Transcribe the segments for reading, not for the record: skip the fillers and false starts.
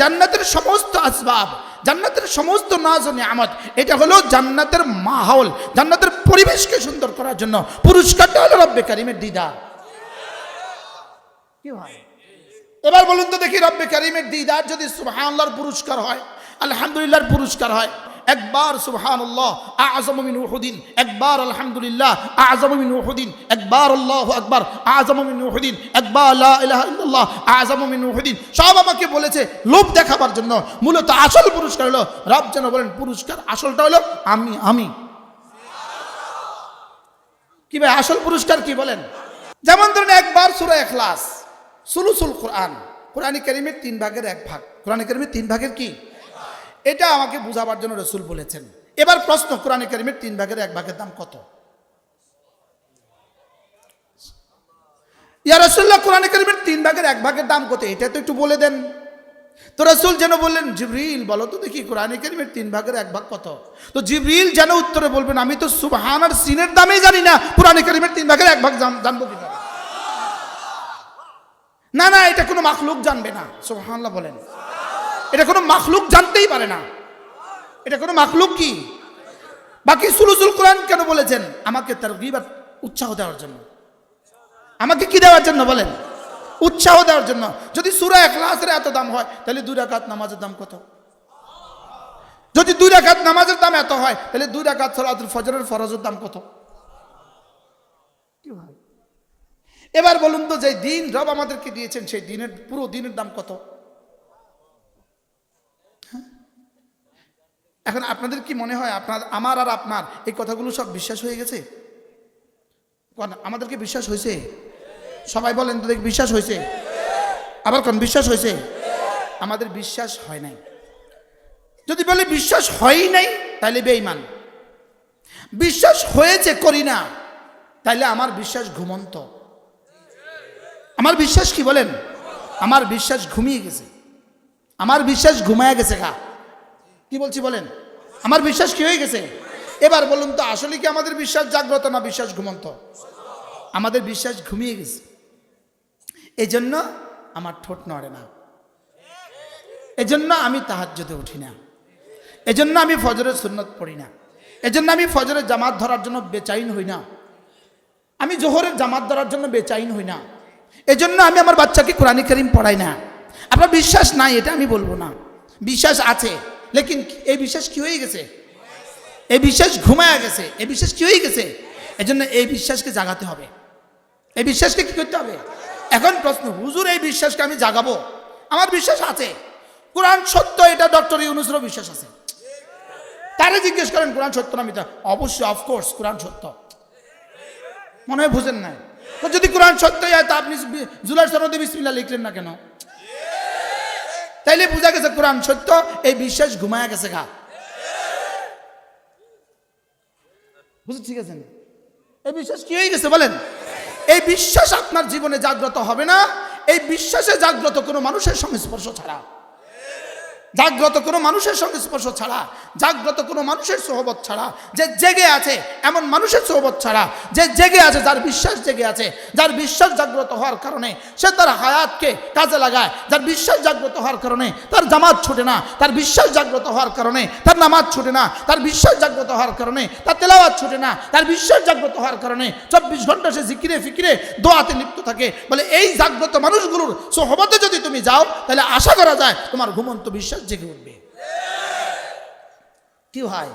জান্নাতের সমস্ত আসবাব, জান্নাতের সমস্ত নাজ ও নিয়ামত, এটা হলো জান্নাতের মাহৌল, জান্নাতের পরিবেশকে সুন্দর করার জন্য পুরস্কারটা হলো রব্বে কারিমের দিদার। কি হয় এবার বলুন তো দেখি, রব্বে কারিমের দিদার যদি সুবহানাল্লাহর পুরস্কার হয়, আলহামদুলিল্লাহর পুরস্কার হয়, একবার সুবহানাল্লাহ আযম মিন উহুদিন, একবার আলহামদুলিল্লাহ আযম মিন উহুদিন, একবার আল্লাহু আকবার আযম মিন উহুদিন, একবার লা ইলাহা ইল্লাল্লাহ আযম মিন উহুদিন, সব আমাকে বলেছে লোভ দেখাবার জন্য। মূলত আসল পুরস্কার হলো, রব যেন বলেন পুরস্কার আসলটা হলো আমি কি ভাই, আসল পুরস্কার কি বলেন? যেমন ধরুন একবার সূরা ইখলাস, সুলুসুল কোরআন, কোরআন কারীমের 3 ভাগের 1 ভাগ, কোরআন কারীমের 3 ভাগের কি, এটা আমাকে বুঝাবার জন্য রাসূল বলেছেন। এবার প্রশ্ন, কোরআন কারীমের 3 ভাগের 1 ভাগের দাম কত? ইয়া রাসূলুল্লাহ, কোরআন কারীমের 3 ভাগের 1 ভাগের দাম কত, এটা তো একটু বলে দেন। তো রাসূল যেন বললেন, জিবরিল বলো তো দেখি কোরআন কারীমের 3 ভাগের 1 ভাগ কত। তো জিবরিল যেন উত্তরে বলবেন, আমি তো সুবহান আর সিনের দামই জানি না, কোরআন কারীমের 3 ভাগের 1 ভাগ জানবো কিভাবে? না না, এটা কোনো মাখলুক জানবে না। সুবহানাল্লাহ বলেন, এটা কোনো মাখলুক জানতেই পারে না, এটা কোনো মাখলুক কি। বাকি সুলুসুল কোরআন কেন বলেছেন? আমাকে তারগীব আর উৎসাহ দেওয়ার জন্য। আমাকে কি দেওয়ার জন্য বলেন? উৎসাহ দেওয়ার জন্য। যদি সূরা ইখলাসের এত দাম হয়, তাহলে 2 রাকাত নামাজের দাম কত? যদি 2 রাকাত নামাজের দাম এত হয়, তাহলে 2 রাকাত সালাতুল ফজরের ফরজের দাম কত? কি ভাই, এবার বলুন তো, যে দিন রব আমাদেরকে দিয়েছেন, সেই দিনের পুরো দিনের দাম কত? এখন আপনাদের কি মনে হয়, আমার আর আপনার এই কথাগুলো সব বিশ্বাস হয়ে গেছে? আমাদেরকে বিশ্বাস হয়েছে? সবাই বলেন তো দেখি, বিশ্বাস হয়েছে? আবার কোন বিশ্বাস হয়েছে? আমাদের বিশ্বাস হয় নাই। যদি বলে বিশ্বাস হয় নাই, তাহলে বেঈমান। বিশ্বাস হয়েছে করি না, তাহলে আমার বিশ্বাস ঘুমন্ত। আমার বিশ্বাস কি বলেন? আমার বিশ্বাস ঘুমিয়ে গেছে, আমার বিশ্বাস ঘুমায় গেছে। কি বলছি বলেন? আমার বিশ্বাস কি হয়ে গেছে? এবার বলুন তো, আসলে কি আমাদের বিশ্বাস জাগ্রত না বিশ্বাস ঘুমন্ত? আমাদের বিশ্বাস ঘুমিয়ে গেছে। এই জন্য আমার ঠোঁট নড়ে না, এজন্য আমি তাহাজ্জুদে উঠি না, এজন্য আমি ফজরের সুন্নত পড়ি না, এজন্য আমি ফজরের জামাত ধরার জন্য বেচাইন হই না, আমি জোহরের জামাত ধরার জন্য বেচাইন হই না, এজন্য আমি আমার বাচ্চাকে কোরআন কারীম পড়াই না। আপনার বিশ্বাস নাই এটা আমি বলবো না, বিশ্বাস আছে, লেকিন এই বিশ্বাস কি হয়ে গেছে? এই বিশ্বাস ঘুমায় গেছে, এই বিশ্বাস কি হয়ে গেছে? এজন্য এই বিশ্বাসকে জাগাতে হবে, এই বিশ্বাসকে কি করতে হবে? এখন প্রশ্ন, হুজুর এই বিশ্বাসকে আমি জাগাবো? আমার বিশ্বাস আছে কোরআন সত্য, এটা ডক্টর ইউনূসেরও বিশ্বাস আছে। তারে জিজ্ঞেস করেন কোরআন সত্য না মিথ্যা? অবশ্যই, অফকোর্স কোরআন সত্য। মনে হয় বুঝেন নাই। তো যদি কোরআন সত্যই হয়, তা আপনি জুলাই সনদে বিসমিল্লাহ লিখলেন না কেন? তাইলে বোঝা গেছে কোরআন সত্য, এই বিশ্বাস ঘুমায়া গেছে। বুঝতে ঠিক আছে? এই বিশ্বাস কি হয়ে গেছে বলেন? এই বিশ্বাস আপনার জীবনে জাগ্রত হবে না, এই বিশ্বাসে জাগ্রত কোনো মানুষের সংস্পর্শ ছাড়া, জাগ্রত কোনো মানুষের সংস্পর্শ ছাড়া, জাগ্রত কোনো মানুষের সোহবত ছাড়া, যে জেগে আছে এমন মানুষের সোহবত ছাড়া, যে জেগে আছে, যার বিশ্বাস জেগে আছে, যার বিশ্বাস জাগ্রত হওয়ার কারণে সে তার হায়াতকে কাজে লাগায়, যার বিশ্বাস জাগ্রত হওয়ার কারণে তার জামাত ছুটে না, তার বিশ্বাস জাগ্রত হওয়ার কারণে তার নামাজ ছুটে না, তার বিশ্বাস জাগ্রত হওয়ার কারণে তার তেলাওয়াত ছুটে না, তার বিশ্বাস জাগ্রত হওয়ার কারণে 24 ঘন্টা সে জিকিরে ফিকিরে দোয়াতে লিপ্ত থাকে। বলে এই জাগ্রত মানুষগুলোর সোহবতে যদি তুমি যাও, তাহলে আশা করা যায় তোমার ঘুমন্ত বিশ্বাস জেগে উঠবে। কি হয়,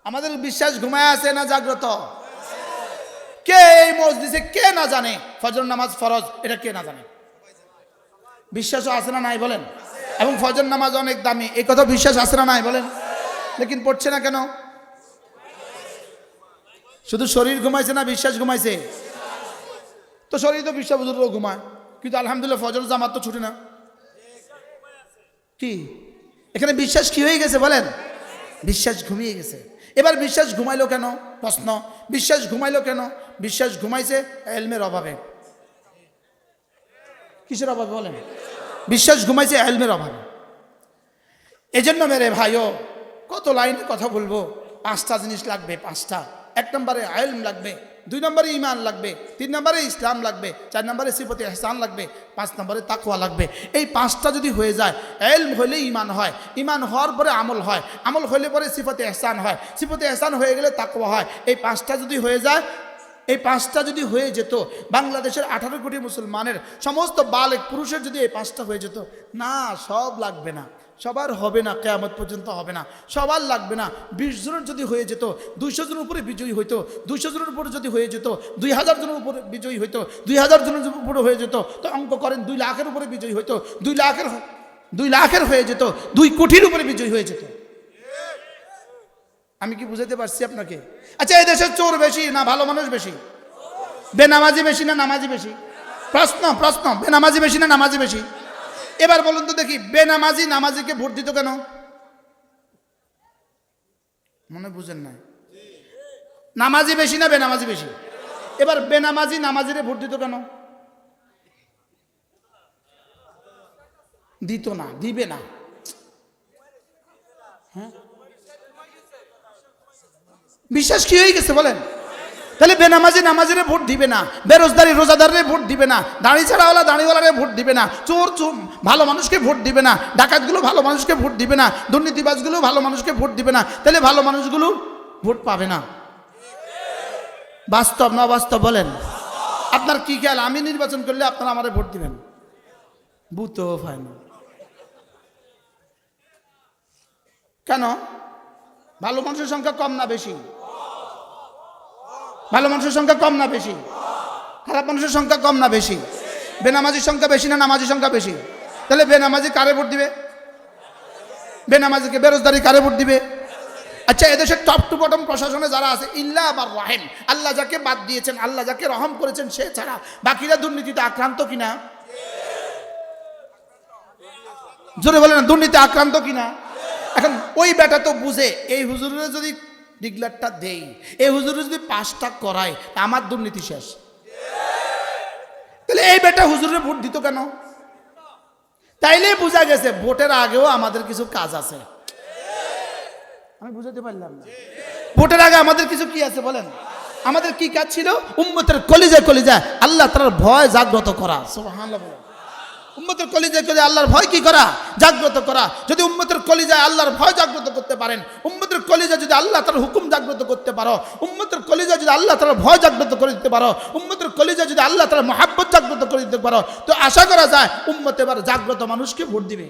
আমাদের বিশ্বাস ঘুমায় আছে না জাগ্রত? কে এই মসজিদে কে না জানে ফজর নামাজ ফরজ? এটা কে না জানে? বিশ্বাসও আছে না নাই বলেন? এবং ফজর নামাজ অনেক দামি, এই কথা বিশ্বাস আছে না নাই বলেন? লেকিন পড়ছে না কেন? শুধু শরীর ঘুমাইছে না বিশ্বাস ঘুমাইছে? তো শরীর তো বিশ্বাস বুজুর্গ ঘুমায়, কিন্তু আলহামদুলিল্লাহ ফজর জামাত তো ছুটে না। কি এখানে বিশ্বাস কি হয়ে গেছে বলেন? বিশ্বাস ঘুমিয়ে গেছে। এবার বিশ্বাস ঘুমাইলো কেন? প্রশ্ন, বিশ্বাস ঘুমাইলো কেন? বিশ্বাস ঘুমাইছে ইলমের অভাবে। কিসের অভাবে বলেন? বিশ্বাস ঘুমাইছে ইলমের অভাবে। এজন্য মেরে ভাইও, কত লাইনে কথা বলবো, 5টা জিনিস লাগবে, 5টা। 1 নম্বরে ইলম লাগবে, 2 নম্বরে ঈমান লাগবে, 3 নম্বরে ইসলাম লাগবে, 4 নম্বরে সিফতে ইহসান লাগবে, 5 নম্বরে তাকওয়া লাগবে। এই 5টা যদি হয়ে যায়, ইলম হলে ঈমান হয়, ঈমান হওয়ার পরে আমল হয়, আমল হলে পরে সিফতে ইহসান হয়, সিফতে ইহসান হয়ে গেলে তাকওয়া হয়। এই 5টা যদি হয়ে যায়, এই 5টা যদি হয়ে যেত, বাংলাদেশের 18 কোটি মুসলমানের সমস্ত বালেক পুরুষের যদি এই 5টা হয়ে যেত, না সব লাগবে না, সবার হবে না, কিয়ামত পর্যন্ত হবে না, সবার লাগবে না। 20 জনের যদি হয়ে যেত, 200 জনের উপরে বিজয়ী হইতো, 200 জনের উপরে যদি হয়ে যেত, 2000 জনের উপরে বিজয়ী হইতো, 2000 জনের উপরে হয়ে যেত, তো অঙ্ক করেন 2 লাখের উপরে বিজয়ী হইতো, 2 লাখের হয়ে যেত, 2 কোটির উপরে বিজয়ী হয়ে যেত। আমি কি বুঝাতে পারছি আপনাকে? আচ্ছা, এই দেশের চোর বেশি না ভালো মানুষ বেশি? বেনামাজি বেশি না নামাজি বেশি? প্রশ্ন, বেনামাজি বেশি না নামাজি বেশি? এবার বলুন তো দেখি, বেনামাজি নামাজিকে ভোট দিত কেন? মনে বুঝেন না? নামাজি বেশি না বেনামাজি বেশি? এবার বেনামাজি নামাজিরে ভোট দিত কেন? দিত না, দিবে না। হ্যাঁ, বিশ্বাস কি হয়ে গেছে বলেন? তাহলে বেনামাজি নামাজিরে ভোট দিবে না, বেরোজগারি রোজাদারে ভোট দিবে না, দাড়ি ছাড়াওয়ালা দাড়িওয়ালারে ভোট দিবে না, চোর ভালো মানুষকে ভোট দিবে না, ডাকাতগুলো ভালো মানুষকে ভোট দিবে না, দুর্নীতিবাজগুলো ভালো মানুষকে ভোট দিবে না। তাহলে ভালো মানুষগুলো ভোট পাবে না। বাস্তব না বাস্তব বলেন? আপনার কি খেয়াল, আমি নির্বাচন করলে আপনারা আমারে ভোট দিবেন? বুঝতেও হয় না কেন? ভালো মানুষের সংখ্যা কম না বেশি? ভালো মানুষের সংখ্যা কম না বেশি? খারাপ মানুষের সংখ্যা কম না বেশি? বেনামাজির সংখ্যা বেশি না নামাজির সংখ্যা বেশি? তাহলে বেনামাজি কারে ভোট দিবে? বেনামাজিকে বেরোজগারি কারে ভোট দিবে? আচ্ছা, এদেশের টপ টু বটম প্রশাসনে যারা আছে, ইল্লা আবার রাহিম, আল্লাহ যাকে বাদ দিয়েছেন, আল্লাহ যাকে রহম করেছেন সে ছাড়া বাকিরা দুর্নীতিতে আক্রান্ত কিনা? জোরে বলেন, দুর্নীতি আক্রান্ত কিনা? এখন ওই বেটা তো বুঝে, এই হুজুরের যদি ডিগলারটা দেই, এই হুজুরের যদি 5টা করায়, আমার দুর্নীতি শেষ। তাহলে এই বেটা হুজুরের ভোট দিত কেন? তাইলে বোঝা গেছে ভোটের আগেও আমাদের কিছু কাজ আছে। আমি বুঝাতে পারলাম না? ভোটের আগে আমাদের কিছু কি আছে বলেন? আমাদের কি কাজ ছিল? উম্মতের কলিজায় আল্লাহ তাআলার ভয় জাগ্রত করা। সুবহানাল্লাহ বলেন। উম্মতের কলিজায় আল্লাহর ভয় কি করা? জাগ্রত করা। যদি উম্মতের কলিজায় আল্লাহর ভয় জাগ্রত করতে পারেন, উম্মতের কলিজায় যদি আল্লাহ তাআলার হুকুম জাগ্রত করতে পারো, উম্মতের কলিজায় যদি আল্লাহ তাআলার ভয় জাগ্রত করে দিতে পারো, উম্মতের কলিজায় যদি আল্লাহ তাআলার মহব্বত জাগ্রত করে দিতে পারো, তো আশা করা যায় উম্মত এবার জাগ্রত মানুষকে ভোট দিবে।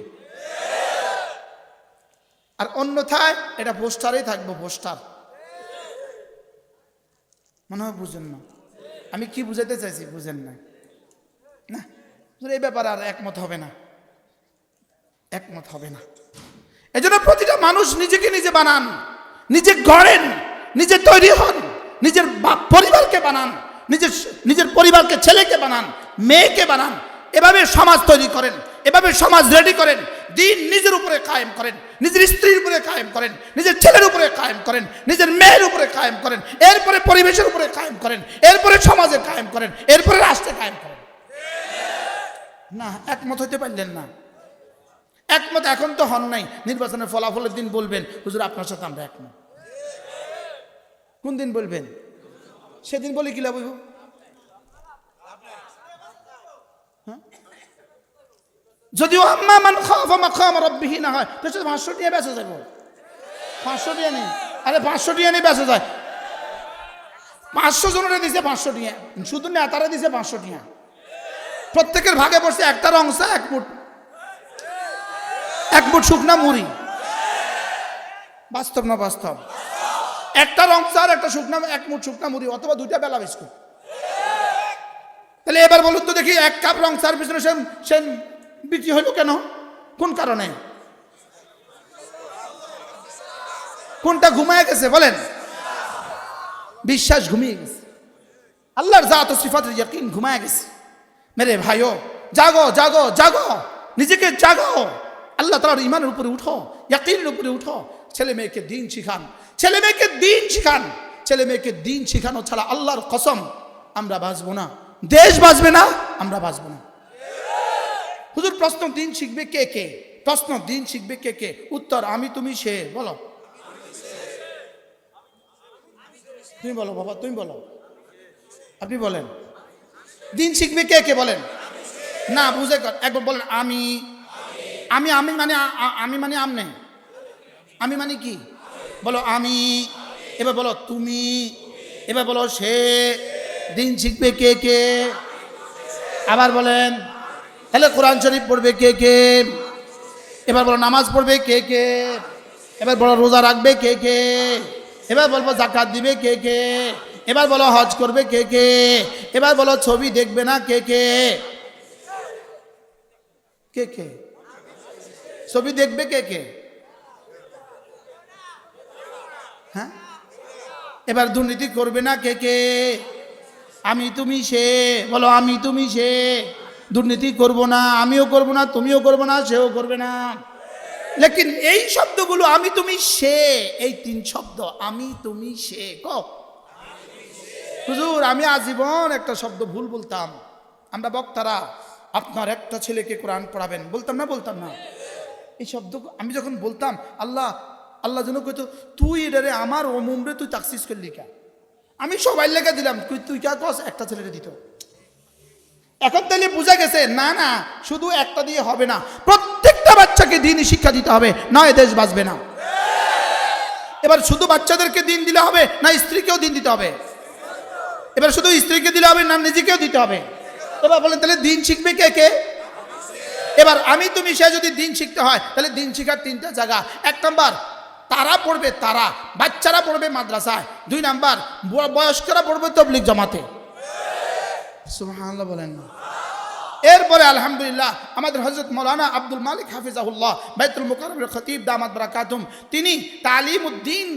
আর অন্যথায় এটা পোস্টারেই থাকবো, পোস্টার। মনে হয় বুঝেন না আমি কি বুঝাতে চাইছি? বুঝেন না? না, এই ব্যাপারে আর একমত হবে না। এজন্য প্রতিটা মানুষ নিজেকে নিজে বানান, নিজে গড়েন, নিজে তৈরি হন, নিজের পরিবারকে বানান, নিজের পরিবারকে, ছেলেকে বানান, মেয়েকে বানান। এভাবে সমাজ তৈরি করেন, এভাবে সমাজ রেডি করেন। দিন নিজের উপরে কায়েম করেন, নিজের স্ত্রীর উপরে কায়েম করেন, নিজের ছেলের উপরে কায়েম করেন, নিজের মেয়ের উপরে কায়েম করেন, এরপরে পরিবেশের উপরে কায়েম করেন, এরপরে সমাজে কায়েম করেন, এরপরে রাষ্ট্রে কায়েম করেন। না, একমত হইতে পারলেন না? একমত এখন তো হন নাই। নির্বাচনের ফলাফলের দিন বলবেন হুজুর আপনার সাথে আমরা একমত। কোন দিন বলবেন? সেদিন বলে কি লাভ হইব? যদিও আম্মা মান খাফা মাকাম রাব্বিহি না হয়, তো 500 টাকা বেঁচে যাব। 500 টাকা নেই, আরে 500 টাকা নেই বেঁচে যায়। 500 জনের দিছে 500 টাকা, শুধু নেতারা দিছে 500 টাকা। প্রত্যেকের ভাগে পড়ছে একটা রংসা, এক মুঠ শুকনা মুড়ি। বাস্তব না বাস্তব? একটা রংসা আর একটা শুকনা, এক মুঠ শুকনা মুড়ি, অথবা 2টা বেলা বিস্কুট। তাহলে এবার বলুন তো দেখি, 1 কাপ রংসার পিছনে সে বিক্রি হইল কেন? কোন কারণে? কোনটা ঘুমায় গেছে বলেন? বিশ্বাস ঘুমিয়ে গেছে, আল্লাহর জাত ও সিফাতের ইয়াকিন ঘুমায় গেছে। মেরে ভাইও, জাগো জাগো জাগো, নিজেকে জাগো, আল্লাহ তাআলার ঈমানের উপরে উঠো, ইয়াকিনের উপরে উঠো। ছেলে মেয়েকে দিন শিখান, ছেলে মেয়েকে দিন শিখান। ছেলে মেয়েকে দিন শিখানো ছাড়া আল্লাহর কসম আমরা বাঁচবো না, দেশ বাঁচবে না, আমরা বাঁচবো না। হুজুর প্রশ্ন, দিন শিখবে কে কে? প্রশ্ন, দিন শিখবে কে কে? উত্তর, আমি তুমি সে। বলো, তুমি বলো বাবা, তুমি বলো। আপনি বলেন, দিন শিখবে কে কে বলেন? না বুঝে কর, একবার বলেন আমি। আমি আমি মানে আমি মানে আমনে, আমি মানে কি? বলো আমি। এবার বলো তুমি। এবার বলো সে। দিন শিখবে কে কে? আবার বলেন। তাহলে কোরআন শরীফ পড়বে কে কে? এবার বলো নামাজ পড়বে কে কে? এবার বলো রোজা রাখবে কে কে? এবার বলবো যাকাত দিবে কে কে? এবার বলো হজ করবে কে কে? এবার বলো ছবি দেখবে না কে কে? কে কে ছবি দেখবে কে কে? হ্যাঁ, এবার দুর্নীতি করবে না কে কে? আমি তুমি সে। বলো আমি তুমি সে। দুর্নীতি করব না, আমিও করব না, তুমিও করবে না, সেও করবে না। লেকিন এই শব্দগুলো আমি তুমি সে, এই তিন শব্দ আমি তুমি সে হুজুর আমি আজীবন একটা শব্দ ভুল বলতাম। আমরা বক্তারা আপনার একটা ছেলেকে কোরআন পড়াবেন বলতাম না। এই শব্দ আমি যখন বলতাম, আল্লাহ আল্লাহ যেন কইতো তুই এটারে আমার ওমুমরে তুই তাকসিস করলি কা? আমি সবাই লেগে দিলাম, তুই কা কস? একটা ছেলেরে দিত। এখন তাহলে বোঝা গেছে না না শুধু একটা দিয়ে হবে না, প্রত্যেকটা বাচ্চাকে দিনই শিক্ষা দিতে হবে, নয় দেশ বাঁচবে না। এবার শুধু বাচ্চাদেরকে দিন দিলে হবে না স্ত্রীকেও দিন দিতে হবে? এবার শুধু স্ত্রীকে দিলে হবে না নিজেকেও দিতে হবে? এবার বলেন তাহলে দিন শিখবে কে কে? এবার আমি তুমি সে যদি দিন শিখতে হয় তাহলে দিন শিখার তিনটা জায়গা। এক নাম্বার তারা পড়বে, তারা বাচ্চারা পড়বে মাদ্রাসায়। দুই নাম্বার বয়স্করা পড়বে তাবলীগ জামাতে। সুবহানাল্লাহ বলেন না। এরপরে আলহামদুলিল্লাহ আমাদের হযরত মাওলানা আব্দুল মালিক হাফিজাহুল্লাহ বাইতুল মুকাররমের খতিব দামাত বারাকাতুম, তিনি তালিমউদ্দিন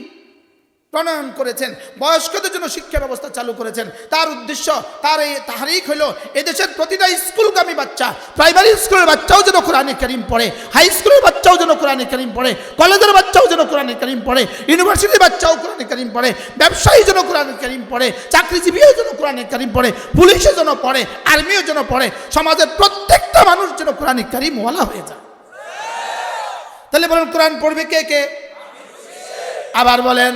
প্রণয়ন করেছেন, বয়স্কদের জন্য শিক্ষা ব্যবস্থা চালু করেছেন। তার উদ্দেশ্য, তার এই তাহরিক হলো এদেশের প্রতিটা স্কুলগামী বাচ্চা, প্রাইমারি স্কুলের বাচ্চাও যেন কোরআনে কারীম পড়ে, হাই স্কুলের বাচ্চাও যেন কোরআনে কারীম পড়ে, কলেজের বাচ্চাও যেন কোরআনে কারীম পড়ে, ইউনিভার্সিটির বাচ্চাও কোরআনে কারীম পড়ে, ব্যবসায়ী যেন কোরআনে কারীম পড়ে, চাকরিজীবীও যেন কোরআনে কারীম পড়ে, পুলিশও যেন পড়ে, আর্মিও যেন পড়ে, সমাজের প্রত্যেকটা মানুষ যেন কোরআনে কারীম ওয়ালা হয়ে যায়। তাহলে বলেন কোরআন পড়বে কে কে? আবার বলেন।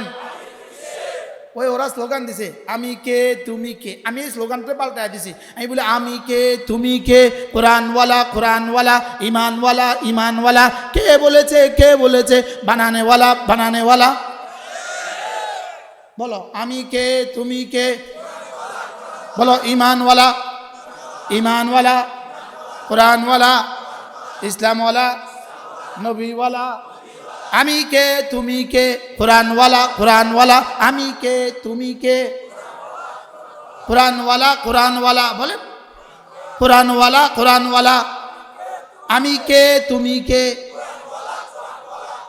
ওই ওরা স্লোগান দিছে আমি কে তুমি কে, আমি এই স্লোগানটা পাল্টায় দিছি। আমি বলি আমি কে তুমি কে, কোরআনওয়ালা কোরআনওয়ালা, ইমানওয়ালা ইমানওয়ালা। কে বলেছে কে বলেছে? বানানেওয়ালা বানানেওয়ালা। বলো আমি কে তুমি কে? বলো ইমানওয়ালা ইমানওয়ালা, কোরআনওয়ালা, ইসলামওয়ালা, নবীওয়ালা। আমি কে তুমি কে? কোরআনওয়ালা কোরআনওয়ালা। আমি কে তুমি কে? কোরআনওয়ালা কোরআনওয়ালা। বলেন কোরআনওয়ালা কোরআনওয়ালা। আমি কে তুমি কে?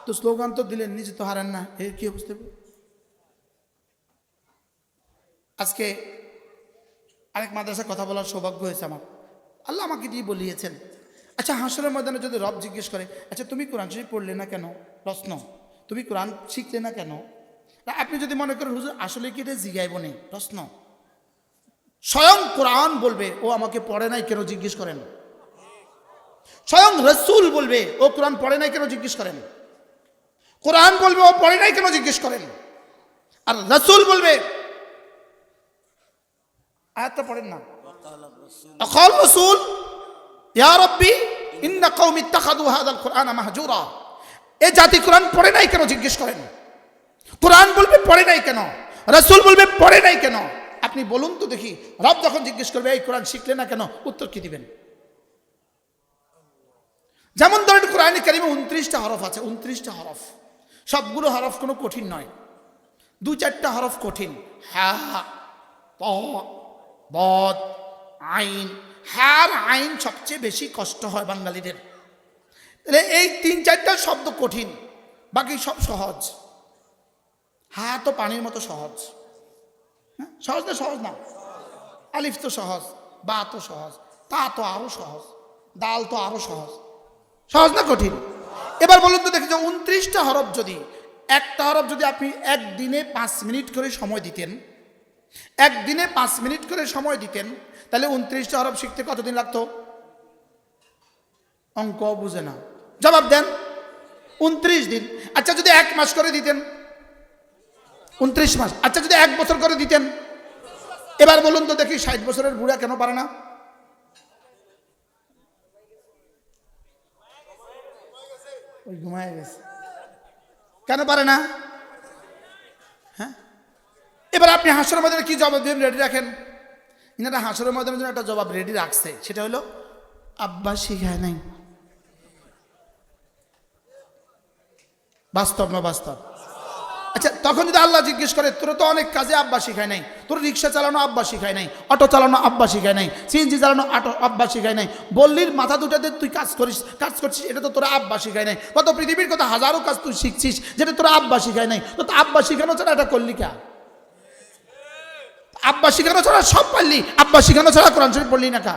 তো স্লোগান তো দিলেন, নিজে তো হারেন না, এর কি অবস্থা? আজকে আরেক মাদ্রাসায় কথা বলার সৌভাগ্য হয়েছে আমার, আল্লাহ আমাকে দিয়ে বলিয়েছেন। আচ্ছা হাসরের ময়দানে যদি রব জিজ্ঞেস করে, আচ্ছা তুমি কোরআন শরীফ পড়লে না কেন? প্রশ্ন, তুমি কোরআন শিখলে না কেন? আপনি যদি মনে করেন হুজুর আসলে কি এটা জিগাইব নেই, প্রশ্ন, স্বয়ং কোরআন বলবে ও আমাকে পড়ে নাই কেন জিজ্ঞেস করেন। স্বয়ং রসুল বলবে ও কোরআন পড়ে নাই কেন জিজ্ঞেস করেন। কোরআন বলবে ও পড়ে নাই কেন জিজ্ঞেস করেন। আর রসুল বলবে, আয়াতটা পড়েন না, আকাল রসুল ইয়া রাব্বি ইন্না কওমি ইত্তাখাযু হাযাল কুরআনা মাহজুরা। এই জাতি কোরআন পড়ে নাই কেন জিজ্ঞেস করেন। কোরআন বলবে পড়ে নাই কেন, রাসূল বলবে পড়ে নাই কেন। আপনি বলুন তো দেখি, রব যখন জিজ্ঞেস করবে এই কোরআন শিখলে না কেন, উত্তর কি দিবেন? যেমন ধরেন কোরআনে কারিমে 29টা হরফ আছে, 29টা হরফ, সবগুলো হরফ কোনো কঠিন নয়, দু চারটা হরফ কঠিন, হা ত বদ আইন। হার আইন সবচেয়ে বেশি কষ্ট হয় বাঙালিদের। তাহলে এই তিন চারটা শব্দ কঠিন, বাকি সব সহজ। হা তো পানির মতো সহজ, হ্যাঁ সহজ না? সহজ না? আলিফ তো সহজ, বা তো সহজ, তা তো আরো সহজ, দাল তো আরো সহজ। সহজ না কঠিন? এবার বলুন তো দেখি, 29টা হরফ যদি, একটা হরফ যদি আপনি একদিনে 5 মিনিট করে সময় দিতেন, একদিনে 5 মিনিট করে সময় দিতেন, তাহলে 29টা হরফ শিখতে কতদিন লাগতো? অঙ্ক বুঝে না, জবাব দেন। 29 দিন। আচ্ছা যদি 1 মাস করে দিতেন? 29 মাস। আচ্ছা যদি 1 বছর করে দিতেন? এবার বলুন তো দেখি 60 বছরের বুড়া কেন পারে না? ওই ঘুমায় গেছে, কেন পারে না? হ্যাঁ, এবার আপনি হাসরের ময়দানে কি জবাব দিবেন রেডি রাখেন। ইনারা হাসরের ময়দানের জন্য একটা জবাব রেডি রাখছে, সেটা হলো আব্বা শিখায় নাই। বাস্তব না বাস্তব? আচ্ছা, তখন যদি আল্লাহ জিজ্ঞেস করে তোর তো অনেক কাজে আব্বা শিখায় নাই, তোর রিক্সা চালানো আব্বা শিখায় নাই, অটো চালানো আব্বা শিখায় নাই, সিএনজি চালানো আব্বা শিখায় নাই, বললির মাথা দুটাতে তুই কাজ করছিস, এটা তো তোর আব্বা শিখায় নাই, কত পৃথিবীর কত হাজারো কাজ তুই শিখছিস যেটা তোর আব্বা শিখায় নাই, তো আব্বা শিখানো ছাড়া এটা করলি কে? আব্বা শিখানো ছাড়া সব পারলি, আব্বা শিখানো ছাড়া কোরআন শরীফ পড়লি না কা?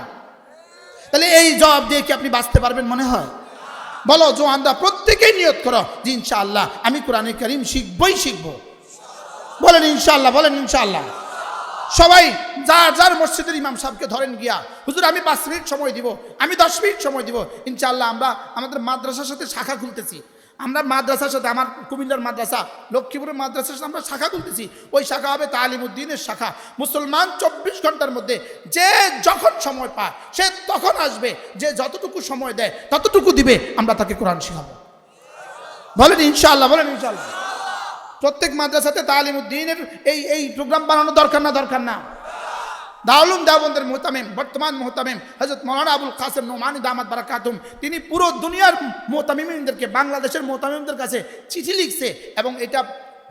তাহলে এই জবাব দিয়ে কি আপনি বাঁচতে পারবেন মনে হয়? বলো জোয়ানরা প্রত্যেকেই নিয়ত করো যে ইনশাআল্লাহ আমি কোরআনে কারীম শিখবই শিখবো। বলেন ইনশাআল্লাহ, বলেন ইনশাআল্লাহ। সবাই যার যার মসজিদের ইমাম সাহেবকে ধরেন গিয়া, হুজুর আমি 5 মিনিট সময় দিব, আমি 10 মিনিট সময় দিব, ইনশাআল্লাহ আমরা আমাদের মাদ্রাসার সাথে শাখা খুলতেছি, আমরা মাদ্রাসার সাথে আমার কুমিল্লার মাদ্রাসা লক্ষ্মীপুরের মাদ্রাসার সাথে আমরা শাখা খুলতেছি, ওই শাখা হবে তালিমউদ্দিনের শাখা। মুসলমান 24 ঘন্টার মধ্যে যে যখন সময় পায় সে তখন আসবে, যে যতটুকু সময় দেয় ততটুকু দিবে, আমরা তাকে কোরআন শেখাবো। বলেন ইনশাআল্লাহ, বলেন ইনশাআল্লাহ। প্রত্যেক মাদ্রাসাতে তালিমউদ্দিনের এই প্রোগ্রাম বানানো দরকার না দরকার না? দারুল উলুম দেওবন্দের মুহতামিম, বর্তমান মুহতামিম হযরত মাওলানা আবুল কাসেম নোমানী দামাত বারাকাতুহুম, তিনি পুরো দুনিয়ার মুহতামিমদেরকে, বাংলাদেশের মুহতামিমদের কাছে চিঠি লিখছে এবং এটা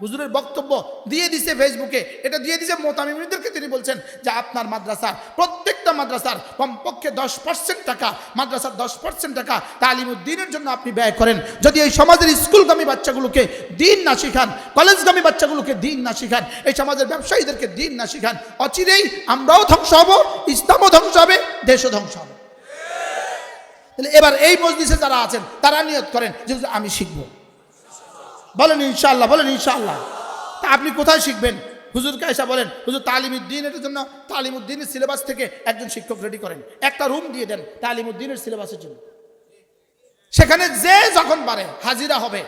হুজুরের বক্তব্য দিয়ে দিছে ফেসবুকে, এটা দিয়ে দিছে মুহতামিমদেরকে। তিনি বলছেন যে আপনার মাদ্রাসা, প্রত্যেকটা মাদ্রাসার কমপক্ষে 10% টাকা, মাদ্রাসার 10% টাকা তালিমউদ্দিনের জন্য আপনি ব্যয় করেন। যদি এই সমাজের স্কুলগামী বাচ্চাগুলোকে দিন না শিখান, কলেজগামী বাচ্চাগুলোকে দিন না শিখান, এই সমাজের ব্যবসায়ীদেরকে দিন না শিখান, অচিরেই আমরাও ধ্বংস হব, ইসলামও ধ্বংস হবে, দেশও ধ্বংস হবে। তাহলে এবার এই মজলিসে যারা আছেন তারা নিয়ত করেন যে আমি শিখবো। বলেন ইনশাআল্লাহ, বলেন ইনশাআল্লাহ। তা আপনি কোথায় শিখবেন? হুজুর কায়সা বলেন হুজুর তালিমউদ্দিনের জন্য তালিমউদ্দিনের সিলেবাস থেকে একজন শিক্ষক রেডি করেন, একটা রুম দিয়ে দেন তালিমউদ্দিনের সিলেবাসের জন্য। সেখানে যে যখন পারে হাজিরা হবে,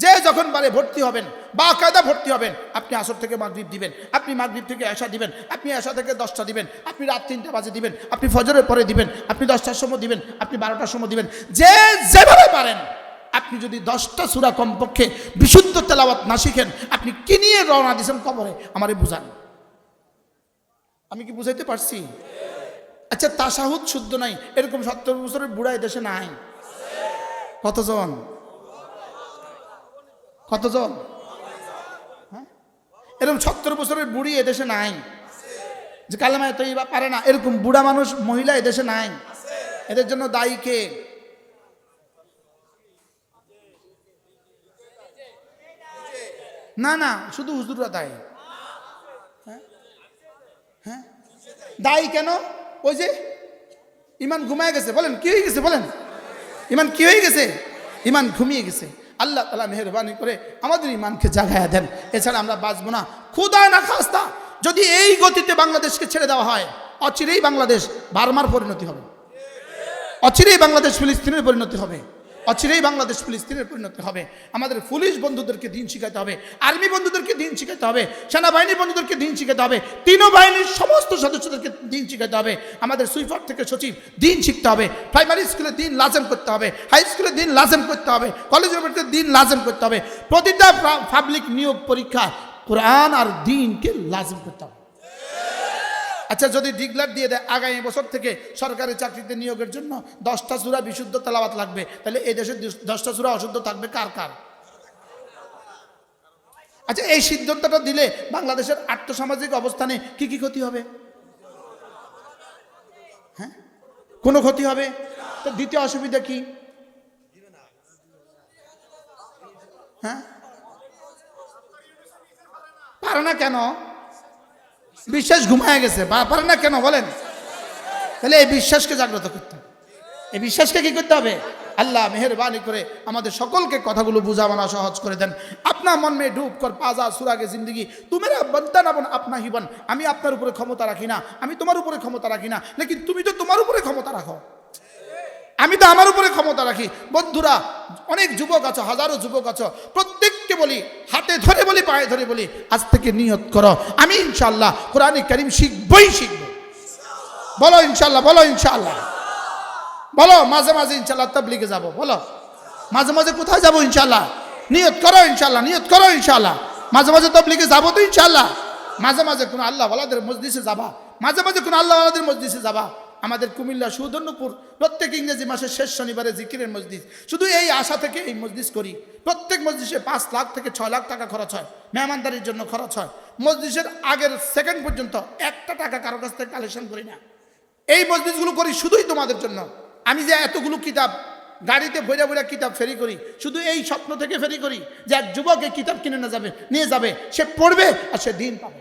যে যখন পারে ভর্তি হবেন, বাকায়দা ভর্তি হবেন। আপনি আসর থেকে মাগরিব দিবেন, আপনি মাগরিব থেকে এশা দিবেন, আপনি এশা থেকে 10টা দিবেন, আপনি রাত 3টা বাজে দিবেন, আপনি ফজরের পরে দিবেন, আপনি 10টার সময় দিবেন, আপনি 12টার সময় দিবেন, যে যেভাবে পারেন। আপনি যদি 10টা সূরা কমপক্ষে বিশুদ্ধ তেলাওয়াত না শিখেন, আপনি কি নিয়ে রওনা দিয়েছেন কবরে? আমারে বুঝান, আমি কি বুঝাইতে পারছি? আচ্ছা, তাশাহুদ শুদ্ধ নাই এরকম 70 বছরের বুড়া দেশে নাই? কতজন? কতজন? হ্যাঁ, এরকম 70 বছরের বুড়ি এদেশে নাই যে কালেমা তৈবা পারে না, এরকম বুড়া মানুষ মহিলা এদেশে নাই। এদের জন্য দায়ী কে? না না, শুধু হুজুররা দায়ী। হ্যাঁ, দায়ী কেন? ওই যে ইমান ঘুমায় গেছে। বলেন কি হয়ে গেছে? বলেন ইমান কি হয়ে গেছে? ইমান ঘুমিয়ে গেছে। আল্লাহ তাআলা মেহেরবানি করে আমাদের ইমানকে জাগায়া দেন, এছাড়া আমরা বাঁচবো না। খুদা না খাস্তা যদি এই গতিতে বাংলাদেশকে ছেড়ে দেওয়া হয়, অচিরেই বাংলাদেশ বার্মার পরিণতি হবে, অচিরেই বাংলাদেশ ফিলিস্তিনের পরিণতি হবে, অচিরেই বাংলাদেশ ফিলিস্তিনের পরিণতি হবে। আমাদের পুলিশ বন্ধুদেরকে দিন শিখাতে হবে, আর্মি বন্ধুদেরকে দিন শিখাতে হবে, সেনাবাহিনীর বন্ধুদেরকে দিন শিখাতে হবে, তিনও বাহিনীর সমস্ত সদস্যদেরকে দিন শিখাতে হবে। আমাদের সুইপার থেকে সচিব দিন শিখতে হবে, প্রাইমারি স্কুলে দিন লাজেম করতে হবে, হাই স্কুলে দিন লাজেম করতে হবে, কলেজের মধ্যে দিন লাজেম করতে হবে। প্রতিটা পাবলিক নিয়োগ পরীক্ষা কোরআন আর দিনকে লাজেম করতে হবে। আচ্ছা, যদি ডিক্লার দিয়ে দেয় আগামী বছর থেকে সরকারি চাকরিতে নিয়োগের জন্য 10টা সূরা বিশুদ্ধ তেলাওয়াত লাগবে, তাহলে এই দেশে 10টা সূরা অশুদ্ধ থাকবে কার কার? আচ্ছা, এই সিদ্ধান্তটা দিলে বাংলাদেশের আর্থসামাজিক অবস্থানে কি কি ক্ষতি হবে? হ্যাঁ, কোনো ক্ষতি হবে? তো দ্বিতীয় অসুবিধা কি? হ্যাঁ, পারে না কেন? বিশ্বাস ঘুমায় গেছে, পারে না কেন বলেন? তাহলে এই বিশ্বাসকে জাগ্রত করতে হবে, এই বিশ্বাসকে কি করতে হবে? আল্লাহ মেহেরবানি করে আমাদের সকলকে কথাগুলো বুঝাবানা সহজ করে দেন। আপনার মন মে ডুব কর পাজা সুরাগে জিন্দগি তুমেরা বন্তা না বন আপনা হিবন। আমি আপনার উপরে ক্ষমতা রাখি না, আমি তোমার উপরে ক্ষমতা রাখি না, লেকিন তুমি তো তোমার উপরে ক্ষমতা রাখো, আমি তো আমার উপরে ক্ষমতা রাখি। বন্ধুরা, অনেক যুবক আছো, হাজারো যুবক আছো, প্রত্যেকটা প্রত্যেককে বলি, হাতে ধরে বলি, পায়ে ধরে বলি, আজ থেকে নিয়ত করো আমি ইনশাআল্লাহ কোরআনে কারীম শিখবই শিখব। বলো ইনশাআল্লাহ, বলো ইনশাআল্লাহ, বলো মাঝে মাঝে ইনশাআল্লাহ তাবলীগে যাব, বলো মাঝে মাঝে কোথায় যাব ইনশাআল্লাহ, নিয়ত করো ইনশাআল্লাহ, নিয়ত করো ইনশাআল্লাহ, মাঝে মাঝে তাবলীগে যাব তো ইনশাআল্লাহ, মাঝে মাঝে কোন আল্লাহ ওয়ালাদের মজলিসে যাবা, মাঝে মাঝে কোন আল্লাহ ওয়ালাদের মজলিসে যাবা। আমাদের কুমিল্লা সুধন্যপুর প্রত্যেক ইংরেজি মাসের শেষ শনিবারে জিকিরের মজলিস, শুধু এই আশা থেকে এই মজলিস করি। প্রত্যেক মজলিসে 5 লাখ থেকে 6 লাখ টাকা খরচ হয়, মেহমানদারির জন্য খরচ হয়। মজলিসের আগের সেকেন্ড পর্যন্ত একটা টাকা কারো কাছ থেকে কালেকশন করি না। এই মজলিসগুলো করি শুধুই তোমাদের জন্য। আমি যে এতগুলো কিতাব গাড়িতে ভৈরা ভৈরা কিতাব ফেরি করি, শুধু এই স্বপ্ন থেকে ফেরি করি যে এক যুবক এই কিতাব কিনে নিয়ে যাবে, সে পড়বে আর সে দিন পাবে।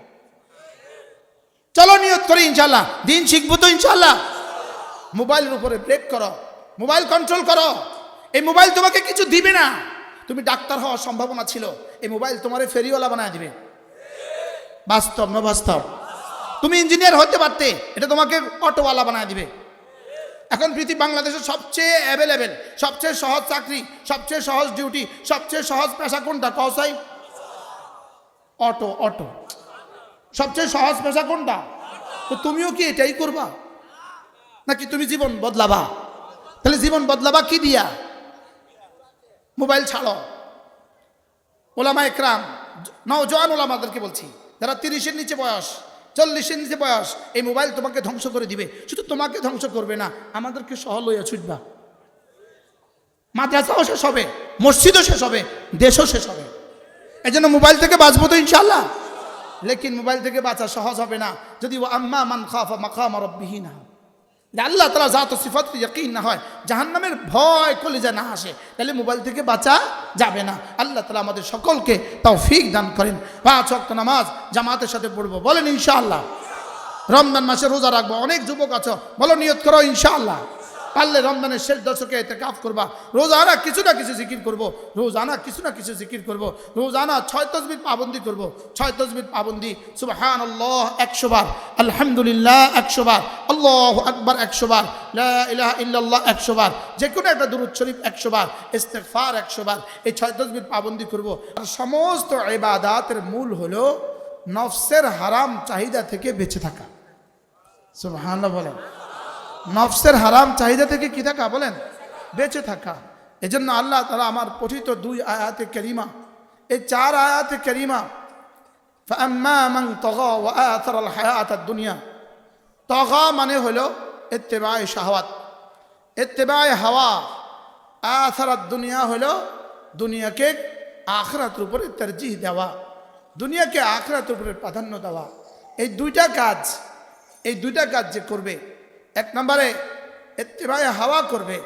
চলো নিয়ত করি ইনশাআল্লাহ, দিন শিখবো তো ইনশাআল্লাহ। মোবাইলের উপরে ব্রেক করো, মোবাইল কন্ট্রোল করো। এই মোবাইল তোমাকে কিছু দিবে না। তুমি ডাক্তার হওয়ার সম্ভাবনা ছিল, এই মোবাইল তোমারে ফেরিওয়ালা বানায় দিবে। বাস্তব না বাস্তব? তুমি ইঞ্জিনিয়ার হতে পারতে, এটা তোমাকে অটোওয়ালা বানায় দিবে। এখন পৃথিবী বাংলাদেশের সবচেয়ে অ্যাভেলেবেল, সবচেয়ে সহজ চাকরি, সবচেয়ে সহজ ডিউটি, সবচেয়ে সহজ পেশা কোনটা কসাই? অটো। অটো সবচেয়ে সহজ পেশা কোনটা? তো তুমিও কি এটাই করবা নাকি তুমি জীবন বদলাবা? তাহলে জীবন বদলাবা কি দিয়া? মোবাইল ছাড়ো। ওলামা একরাম, নওজোয়ান ওলামাদেরকে বলছি, যারা 30-এর নিচে বয়স, 40-এর নিচে বয়স, এই মোবাইল তোমাকে ধ্বংস করে দিবে। শুধু তোমাকে ধ্বংস করবে না, আমাদেরকে সহ লইয়া ছুটবা। মাদ্রাসাও শেষ হবে, মসজিদও শেষ হবে, দেশও শেষ হবে। এই জন্য মোবাইল থেকে বাঁচবো তো ইনশাআল্লাহ। লেকিন মোবাইল থেকে বাঁচা সহজ হবে না যদি ও আম্মা মান খাফা মাকাম রাব্বিহি না, আল্লাহ তাআলা জাত ও সিফাত ইয়াকিন না হয়, জাহান্নামের ভয় কলিজা না আসে, তাহলে মোবাইল থেকে বাঁচা যাবে না। আল্লাহ তাআলা আমাদের সকলকে তৌফিক দান করেন। 5 ওয়াক্ত নামাজ জামাতের সাথে পড়বো, বলেন ইনশাআল্লাহ। রমজান মাসে রোজা রাখবো। অনেক যুবক আছো, বলো নিয়ত করো ইনশাআল্লাহ। পারলে রমজানের শেষ দশকে ইতিকাফ করবা। রোজানা কিছু না কিছু জিকির করবো, রোজানা কিছু না কিছু জিকির করবো, রোজানা 6 তাসবিহ পাবন্দি করবো। 6 তাসবিহ পাবন্দি, সুবহানাল্লাহ 100 বার, আলহামদুলিল্লাহ 100 বার, আল্লাহু আকবার 100 বার, লা ইলাহা ইল্লাল্লাহ 100 বার, যে কোনো একটা দুরূদ শরীফ 100 বার, ইস্তিগফার 100 বার। এই 6 তাসবিহ পাবন্দি করবো। আর সমস্ত ইবাদাতের মূল হলো নফসের হারাম চাহিদা থেকে বেঁচে থাকা। সুবহানাল্লাহ বলেন। নফসের হারাম চাহিদা থেকে কি থাকা? বলেন, বেঁচে থাকা। এজন্য আল্লাহ তাআলা আমার পঠিত 2 আয়াতে কারিমা, এই 4 আয়াতে কারিমা, ফাআম্মা মান তাগা ওয়া আথারা আল হায়াতাদ দুনিয়া। তাগা মানে হলো ইত্তিবায়ে শাহওয়াত, ইত্তিবায়ে হাওয়া। আথারাদ দুনিয়া হলো দুনিয়াকে আখিরাতের উপরে তারজিহ দেওয়া, দুনিয়াকে আখিরাতের উপরে প্রাধান্য দেওয়া। এই 2টা কাজ, এই 2টা কাজ যে করবে, 1 নম্বরে ইত্তিবায়ে হাওয়া করবে,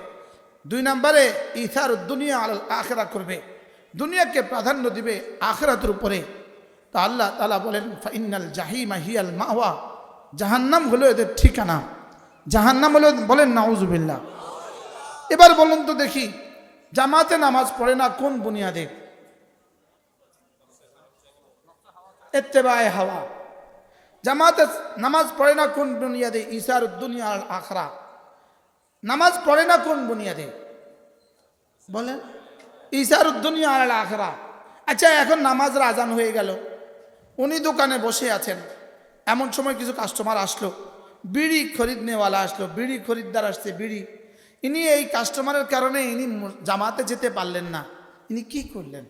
2 নম্বরে ইথারুদ দুনিয়া আলাল আখিরা করবে, দুনিয়াকে প্রাধান্য দিবে আখিরাতের উপরে। তা আল্লাহ তাআলা বলেন ফাইন্নাল জাহিমা হিয়াল মাওয়া, জাহান্নাম হলো এদের ঠিকানা। জাহান্নাম হলো, বলেন নাউজুবিল্লাহ। এবার বলুন তো দেখি, জামাতে নামাজ পড়ে না কোন বুনিয়াদে? ইত্তিবায়ে হাওয়া। জামাতে নামাজ পড়ে না কোন বুনিয়াদে? ইসারুদ দুনিয়া আল আখিরা। নামাজ পড়ে না কোন বুনিয়াদে? বলেন, ইসারুদ দুনিয়া আল আখিরা। আচ্ছা, এখন নামাজের আজান হয়ে গেল, উনি দোকানে বসে আছেন, এমন সময় কিছু কাস্টমার আসলো, বিড়ি খরিদনেওয়ালা আসলো, বিড়ি খরিদ্দার আসছে, বিড়ি। ইনি এই কাস্টমারের কারণে ইনি জামাতে যেতে পারলেন না। ইনি কি করলেন?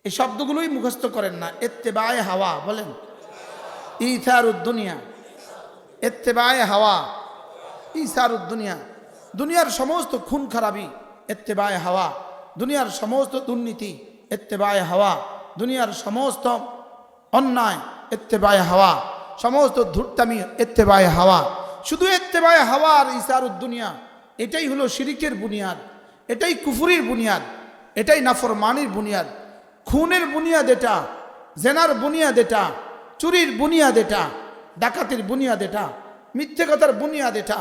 এই শব্দগুলোই মুখস্থ করেন না। ইত্তিবায়ে হাওয়া, বলেন ইথারুদ দুনিয়া, ইত্তিবায়ে হাওয়া, ইসারুদ দুনিয়া। দুনিয়ার সমস্ত খুন খারাপি ইত্তিবায়ে হাওয়া, দুনিয়ার সমস্ত দুর্নীতি ইত্তিবায়ে হাওয়া, দুনিয়ার সমস্ত অন্যায় ইত্তিবায়ে হাওয়া, সমস্ত ধূর্তামি ইত্তিবায়ে হাওয়া। শুধু ইত্তিবায়ে হাওয়া আর ইসারুদ দুনিয়া, এটাই হলো শিরিকের বুনিয়াদ, এটাই কুফরির বুনিয়াদ, এটাই নাফরমানির বুনিয়াদ। খুনের বুনিয়াদ এটা, জেনার বুনিয়াদ এটা, চুরির বুনিয়াদ এটা, ডাকাতির বুনিয়াদ এটা, মিথ্যে কথার বুনিয়াদ এটা,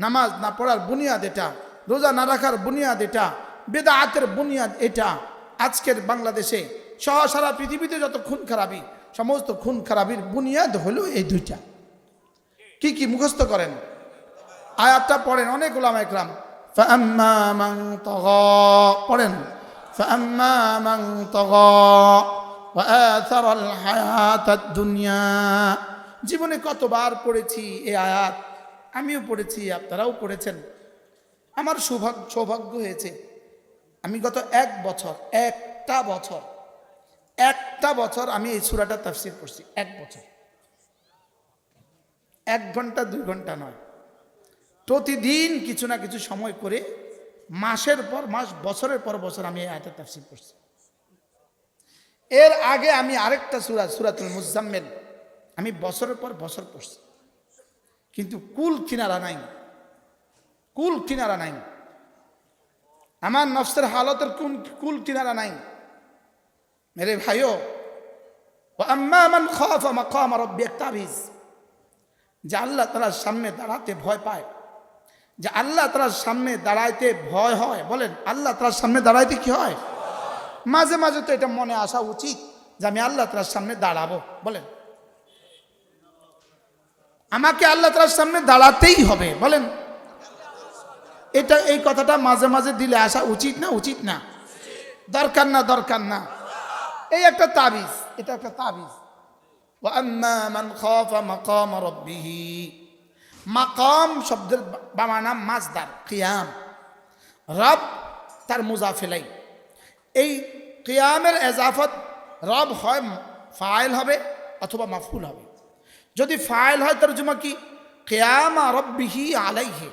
নামাজ না পড়ার বুনিয়াদ এটা, রোজা না রাখার বুনিয়াদ এটা, বেদাতের বুনিয়াদ এটা। আজকের বাংলাদেশে সহ সারা পৃথিবীতে যত খুন খারাপি, সমস্ত খুন খারাপির বুনিয়াদ হলো এই 2টা। কি কি মুখস্থ করেন? আয়াতটা পড়েন, অনেক উলামা ইকরাম। ফাআম্মা মান তাগা, পড়েন فأما من طغى وآثر الحياة الدنيا। জীবনে কতবার পড়েছি এই আয়াত, আমিও পড়েছি, আপনারাও পড়েছেন। আমার সৌভাগ্য হয়েছে, আমি গত একটা বছর আমি এই সূরাটা তাফসীর করছি। এক বছর, 1 ঘন্টা 2 ঘন্টা নয়, প্রতিদিন কিছু না কিছু সময় করে মাসের পর মাস, বছরের পর বছর আমি এই আয়াতের তাফসীর করছি। এর আগে আমি আরেকটা সূরাতুল মুজাম্মিল আমি বছরের পর বছর পড়ছি, কিন্তু কুল কিনারা নাই। আমার নফসের হালতের কুল কিনারা নাই। মেরে ভাইও, আম্মা মান খাফা মাকাম রাব্বি তাবিজ, যে আল্লাহ তাআলার সামনে দাঁড়াতে ভয় পায়, যে আল্লাহ তাআলার সামনে দাঁড়াইতে ভয় হয়। বলেন, আল্লাহ তাআলার সামনে দাঁড়াইতে কি হয়? মাঝে মাঝে তো এটা মনে আসা উচিত যে আমি আল্লাহ তাআলার সামনে দাঁড়াবো। বলেন, আমাকে আল্লাহ তাআলার সামনে দাঁড়াতেই হবে। বলেন, এই কথাটা মাঝে মাঝে দিলে আসা উচিত না? দরকার না। এই একটা তাবিজ, এটা একটা তাবিজ। ওয়া আম্মা মান খাফা মাকাম রাব্বিহি, মাকাম শব্দের বাংলা মাজদার কিয়াম, রব তার মুজাফিলাই। এই কিয়ামের এজাফত রব হয় ফাইল হবে অথবা মাফউল হবে। যদি ফাইল হয় তরজমা কি? কিয়ামা রাব্বিহি আলাইহি,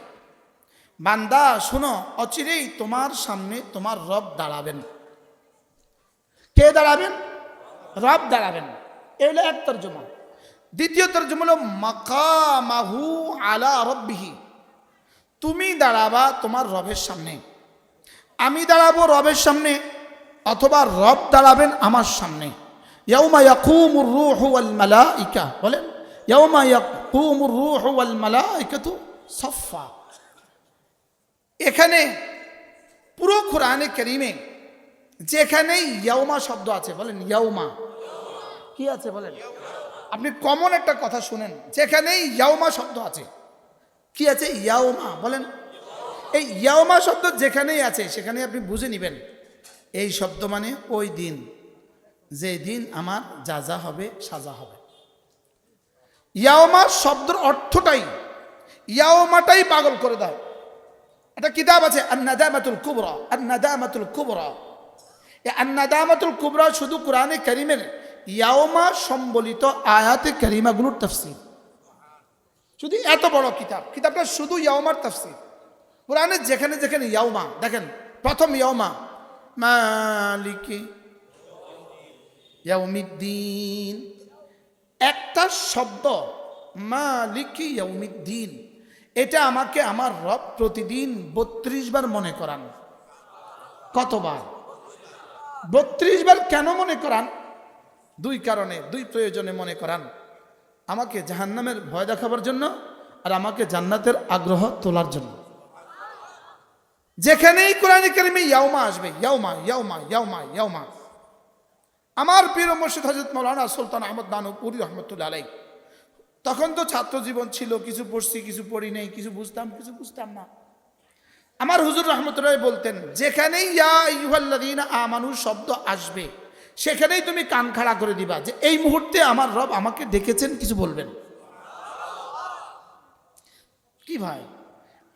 বান্দা শুনো, অচিরেই তোমার সামনে তোমার রব দাঁড়াবেন। কে দাঁড়াবেন? রব দাঁড়াবেন। এই হলো এক তরজমা। দ্বিতীয় তরজমা হলো মাকামাহু আলা রাব্বিহি, তুমি দাঁড়াবা তোমার রবের সামনে, আমি দাঁড়াবো রবের সামনে, অথবা রব দাঁড়াবেন আমার সামনে। ইয়াউমা ইয়াকুমুর রূহু ওয়াল মালাইকা, বলেন ইয়াউমা ইয়াকুমুর রূহু ওয়াল মালাইকাতু সাফফা। এখানে পুরো কোরআনে কারীমে যেখানেই ইয়াউমা শব্দ আছে, বলেন ইয়াউমা কি আছে? বলেন, আপনি কমন একটা কথা শুনেন, যেখানেই ইয়াউমা শব্দ আছে, কি আছে? ইয়াউমা। বলেন, এই ইয়াউমা শব্দ যেখানেই আছে সেখানে আপনি বুঝে নেবেন এই শব্দ মানে ওই দিন, যে দিন আমার যা হবে, সাজা হবে। ইয়াউমা শব্দের অর্থটাই, ইয়াউমাটাই পাগল করে দেয়। একটা কিতাব আছে আন-নাদামাতুল কুবরা, আন-নাদামাতুল কুবরা। এই আন-নাদামাতুল কুবরা শুধু কোরআনে কারীমের ইয়াউমা সম্বলিত আয়াতে কারিমাগুলোর তাফসীর। শুধু এত বড় কিতাবটা শুধু ইয়াউমার তাফসীর। কোরআনে যেখানে যেখানে ইয়াউমা, দেখেন প্রথম ইয়াউমা মালিকি ইয়াউমিদ্দিন, একটা শব্দ মালিকি ইয়াউমিদ্দিন, এটা আমাকে আমার রব প্রতিদিন 32 বার মনে করান। কতবার? 32 বার। কেন মনে করান? 2 কারণে, 2 প্রয়োজনে মনে করান। আমাকে জাহান্নামের ভয় দেখাবার জন্য, আর আমাকে জান্নাতের আগ্রহ তোলার জন্য। যেখানেই কোরআনে কারীমে ইয়াউমা আসবে, ইয়াউমা ইয়াউমা ইয়াউমা ইয়াউমা। আমার প্রিয় মুর্শিদ হযরত মাওলানা সুলতান আহমদ নানুপুরি রহমতুল্লাহ আলাইহি, তখন তো ছাত্র জীবন ছিল, কিছু পড়ছি কিছু পড়ি নাই, কিছু বুঝতাম না। আমার হুজুর রহমতুল্লাহ বলতেন, যেখানেই ইয়া আইয়ুহাল্লাযীনা আমানু শব্দ আসবে সেখানেই তুমি কান খাড়া করে দিবা, যে এই মুহূর্তে আমার রব আমাকে ডেকেছেন, কিছু বলবেন। কি ভাই,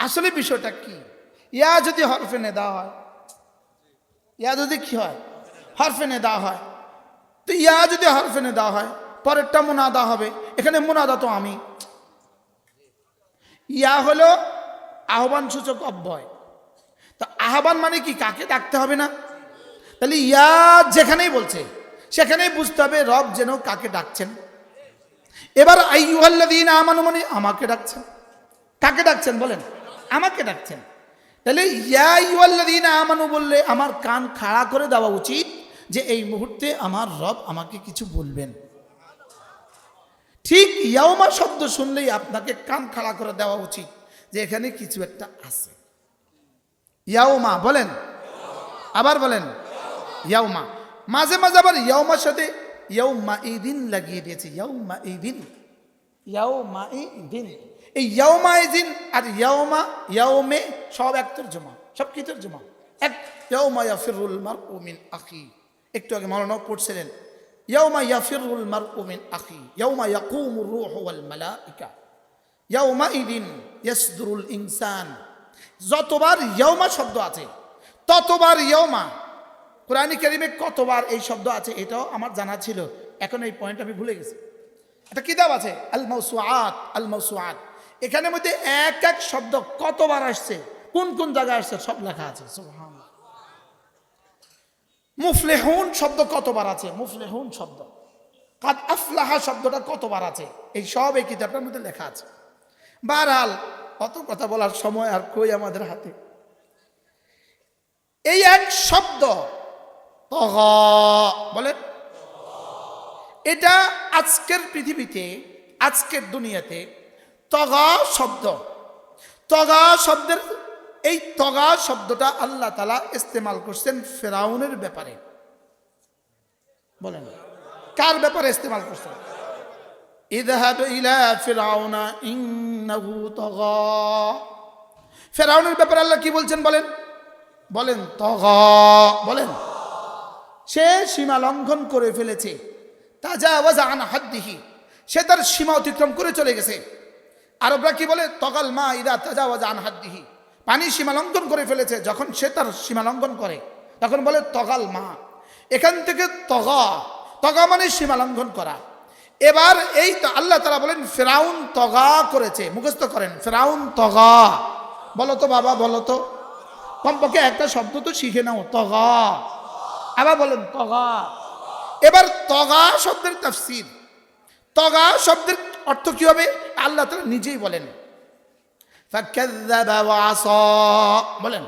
আসলে বিষয়টা কি? ইয়া যদি হরফে নেদা হয়, ইয়া যদি কি হয়? হরফে নেদা হয়। তো ইয়া যদি হরফে নেদা হয়, পরেরটা মুনাদা হবে। এখানে মুনাদা তো আমি। ইয়া হলো আহ্বান সূচক অব্যয়। তো আহ্বান মানে কি? কাকে ডাকতে হবে না? তাহলে ইয়া যেখানেই বলছে সেখানেই বুঝতে হবে রব যেন কাকে ডাকছেন। এবার আইয়ুহাল্লাযীনা আমানু মানে আমাকে ডাকছেন। কাকে ডাকছেন? বলেন, আমাকে ডাকছেন। তাহলে ইয়া আইয়ুহাল্লাযীনা আমানু বললে আমার কান খাড়া করে দেওয়া উচিত, যে এই মুহূর্তে আমার রব আমাকে কিছু বলবেন। ঠিক ইয়াউমা শব্দ শুনলেই আপনাকে কান খাড়া করে দেওয়া উচিত, যে এখানে কিছু একটা আছে। ইয়াউমা বলেন, আবার বলেন ইয়াউমা। মাঝে মাঝে আবার ইয়াউমার সাথে ইয়াউমা ইদিন লাগিয়ে দিয়েছে। ইয়াউমা ইদিন, ইয়াউমা ইদিন। এই ইয়াউমা ইদিন আর ইয়াউমা ইয়াউমে সব এক তরজমা, সব কি তরজমা? এক ইয়াউমা ইয়াফিরুল মারউ মিন আখি, একটু আগে মাওলানা পড়ছিলেন ইয়াউমা ইয়াফিরুল মারউ মিন আখি ইয়াউমা ইয়াকুমুর রূহু ওয়াল মালাইকা ইয়াউমা ইদিন ইয়াসদুরুল ইনসান। যতবার ইয়াউমা শব্দ আছে ততবার ইয়াউমা কোরআনে কারিমে কতবার এই শব্দ আছে এটাও আমার জানা ছিল, এখন এই পয়েন্ট আমি ভুলে গেছি। একটা কিতাব আছে আল মাওসুআত, আল মাওসুআত, এখানের মধ্যে এক এক শব্দ কতবার আসছে, কোন কোন জায়গায় আসছে সব লেখা আছে। সুবহানাল্লাহ। মুফলিহুন শব্দ কতবার আছে, মুফলিহুন শব্দ, কাদ আফলাহা শব্দটা কতবার আছে, এই সব এই কিতাবটার মধ্যে লেখা আছে। বারহাল অত কথা বলার সময় আর কই আমাদের হাতে। এই এক শব্দ তগা বলেন, এটা আজকের পৃথিবীতে, আজকের দুনিয়াতে তগা শব্দ, তগা শব্দের এই তগা শব্দটা আল্লাহ তাআলা ইস্তেমাল করছেন ফিরাউনের ব্যাপারে। বলেন কার ব্যাপারে ইস্তেমাল করছেন? ইযহাব ইলা ফিরাউনা ইন্নাহু তাগা। ফিরাউনের ব্যাপারে আল্লাহ কি বলছেন বলেন? বলেন তাগা, বলেন সে সীমা লঙ্ঘন করে ফেলেছে। তাজাওয়াজা আন হাদ্দিহি, সে তার সীমা অতিক্রম করে চলে গেছে। আরবরা কি বলে? তগাল মা ইদা তাজাওয়াজা আন হাদ্দিহি, পানি সীমা লঙ্ঘন করে ফেলেছে, যখন সে তার সীমা লঙ্ঘন করে তখন বলে তগাল মা। এখান থেকে তগা, তগা মানে সীমা লঙ্ঘন করা। এবার এই তো আল্লাহ তাআলা বলেন ফিরাউন তগা করেছে, মুখস্থ করেন ফিরাউন তগা। বলো তো বাবা, বলো তো, কমপক্ষে একটা শব্দ তো শিখে নাও, তগা। আবার বলেন তগা। এবার তগা শব্দের তাফসীর, তগা শব্দের অর্থ কি হবে আল্লাহ তাআলা নিজেই বলেন ফাকাযযাবা ওয়া আসা। বলেন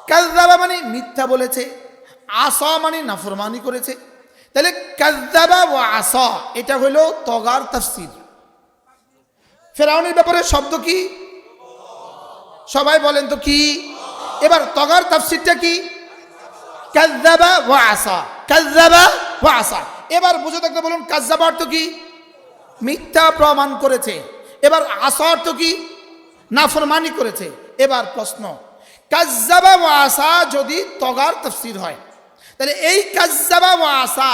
কাযযাবা মানে মিথ্যা বলেছে, আসা মানে নাফরমানি করেছে। তাহলে কাযযাবা ওয়া আসা এটা হলো তগার তাফসীর। ফিরাউনের ব্যাপারে শব্দ কি? সবাই বলেন তো কি? এবার তগার তাফসীরটা কি? কাযযাবা ওয়া আসা, কাযযাবা ওয়া আসা। এবার বুঝে থাকলে বলুন কাযযাবা অর্থ কি? মিথ্যা প্রমাণ করেছে। এবার আসা অর্থ কি? নাফরমানি করেছে। এবার প্রশ্ন, কাযযাবা ওয়া আসা যদি তগার তাফসীর হয়, তাহলে এই কাযযাবা ওয়া আসা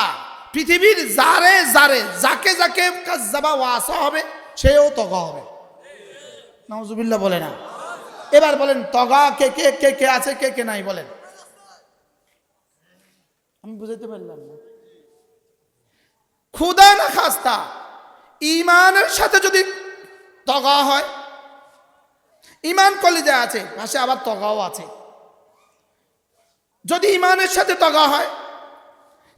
পৃথিবীর যারে যারে যাকে যাকে কাযযাবা ওয়া আসা হবে সেও তগা হবে। নাউজুবিল্লাহ বলে না। এবার বলেন তগা কে কে কে কে আছে, কে কে নাই বলেন। আমি বুঝাইতে পারলাম না। খুদা না খাস্তা ইমানের সাথে যদি তগা হয়, ইমান কলিজায় আছে, পাশে আবার তগাও আছে, যদি ইমানের সাথে তগা হয়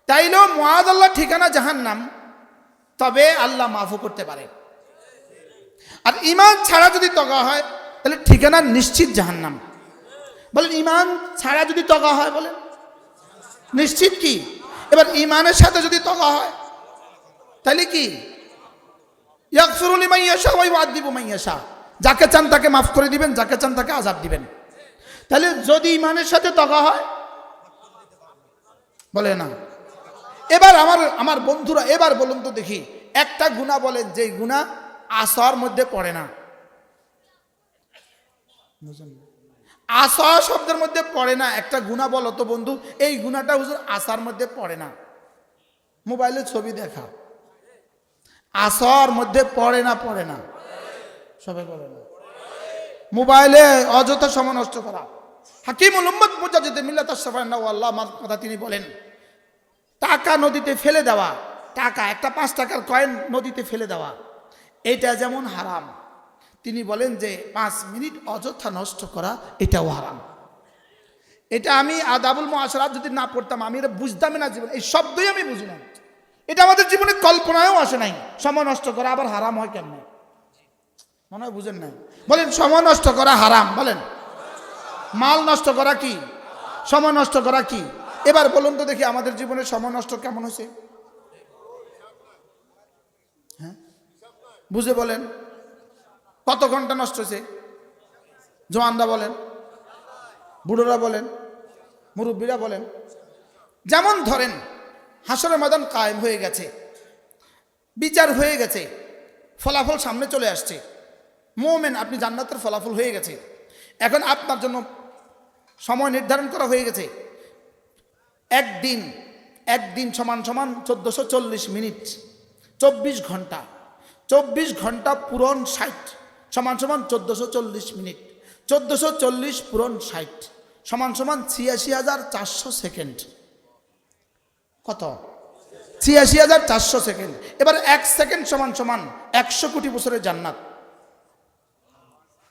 তাইলেও মুআযাল্লাহ ঠিকানা জাহান্নাম, তবে আল্লাহ মাফও করতে পারে। আর ইমান ছাড়া যদি তগা হয় তাহলে ঠিকানা নিশ্চিত জাহান্নাম। বলেন ইমান ছাড়া যদি তগা হয় বলেন নিশ্চিত কি? এবার ইমানের সাথে যদি তগা হয় তাহলে কি? ইয়াগফিরু লিমান ইয়াশা ওয়া ইউআযযিবু মান ইয়াশা, যাকে চান তাকে মাফ করে দিবেন, যাকে চান তাকে আযাব দিবেন। তাহলে যদি ইমানের সাথে তগা হয় বলে না। এবার আমার বন্ধুরা এবার বলুন তো দেখি, একটা গুনাহ বলেন যে গুনাহ আসার মধ্যে পড়ে না। আসা শব্দের মধ্যে পড়ে না, একটা গুনাহ বলো তো বন্ধু, এই গুনাহটা হুজুর আসার মধ্যে পড়ে না। মোবাইলে ছবি দেখা আসার মধ্যে পড়ে না, পড়ে না, সবাই বলে না। মোবাইলে অযথা সময় নষ্ট করা। হাকিমুল উম্মত মুজাদ্দিদ মিল্লাত আশ-শাফা'আন আল্লাহ আমার কথা তিনি বলেন, টাকা নদীতে ফেলে দেওয়া, টাকা একটা 5 টাকার কয়েন নদীতে ফেলে দেওয়া এটা যেমন হারাম, তিনি বলেন যে 5 মিনিট অযথা নষ্ট করা এটাও হারাম। এটা আমি আদাবুল মুআশারাত যদি না পড়তাম আমি এটা বুঝতামই না, জীবন এই শব্দই আমি বুঝি না, এটা আমাদের জীবনে কল্পনায়ও আসে নাই। সময় নষ্ট করা আবার হারাম হয় কেমনে? মনে হয় বুঝেন নাই। বলেন সময় নষ্ট করা হারাম, বলেন মাল নষ্ট করা কি? সময় নষ্ট করা কি? এবার বলুন তো দেখি আমাদের জীবনে সময় নষ্ট কেমন হয়েছে? হ্যাঁ বুঝে বলেন কত ঘন্টা নষ্ট হয়েছে? জওয়ানরা বলেন, বুড়োরা বলেন, মুরব্বীরা বলেন। যেমন ধরেন হাসরের ময়দান কায়েম হয়ে গেছে, বিচার হয়ে গেছে, ফলাফল সামনে চলে আসছে, মুমিন আপনি জান্নাতের ফলাফল হয়ে গেছে। এখন আপনার জন্য সময় নির্ধারণ করা হয়ে গেছে। একদিন সমান সমান 1440 মিনিট, 24 ঘন্টা। 24 ঘন্টা পূরণ 60 সমান সমান 1440 মিনিট। 1440 পূরণ 60 সমান সমান 86,400 সেকেন্ড। কত? 86,400 সেকেন্ড। এবার 1 সেকেন্ড সমান সমান 100 কোটি বছরের জান্নাত।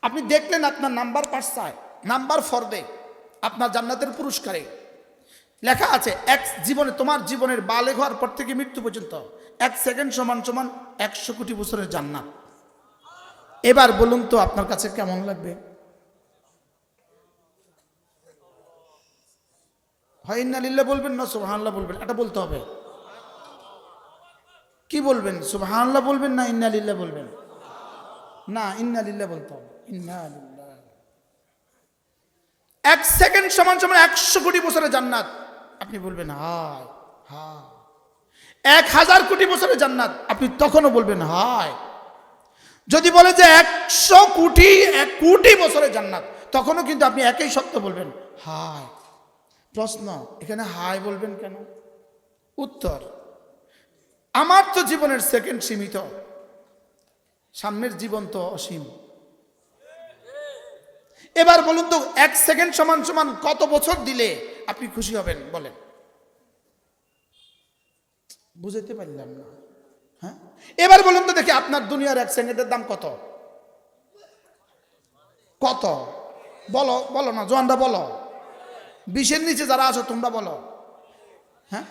আপনি দেখলেন আপনার নাম্বার পার্সায়, নাম্বার ফর্দে, আপনার জান্নাতের পুরস্কারে লেখা আছে এক জীবনে, তোমার জীবনের বালেগ হওয়ার পর থেকে মৃত্যু পর্যন্ত 1 সেকেন্ড সমান সমান 100 কোটি বছরের জান্নাত। এবার বলুন তো আপনার কাছে কেমন লাগবে? হয় ইন্না লিল্লাহ বলবেন না সুবহানাল্লাহ বলবেন? এটা বলতে হবে। কি বলবেন? সুবহানাল্লাহ বলবেন না ইন্না লিল্লাহ বলবেন? না, ইন্না লিল্লাহ বলতে হবে। ইন্না লিল্লাহ। 1 সেকেন্ড সমান সমান 100 কোটি বছরের জান্নাত। আপনি বলবেন হায় হায়। 1000 কোটি বছরের জান্নাত, আপনি তখনও বলবেন হায়। যদি বলে যে 100 কোটি 1 কোটি বছরের জান্নাত, তখনও কিন্তু আপনি একই শব্দ বলবেন হায়। প্রশ্ন, এখানে হায় বলবেন কেন? উত্তর, আমার তো জীবনের সেকেন্ড সীমিত, সামনের জীবন তো অসীম। এবার বলুন তো 1 সেকেন্ড সমান সমান কত বছর দিলে আপনি খুশি হবেন বলেন? বুঝাইতে পারলাম না। হ্যাঁ, এবার বলুন তো দেখি আপনার দুনিয়ার 1 সেকেন্ডের দাম কত? কত? বলো বলো না, জোয়ানরা বলো। 20-এর নিচে যারা আছো তোমরা বলো। হ্যাঁ,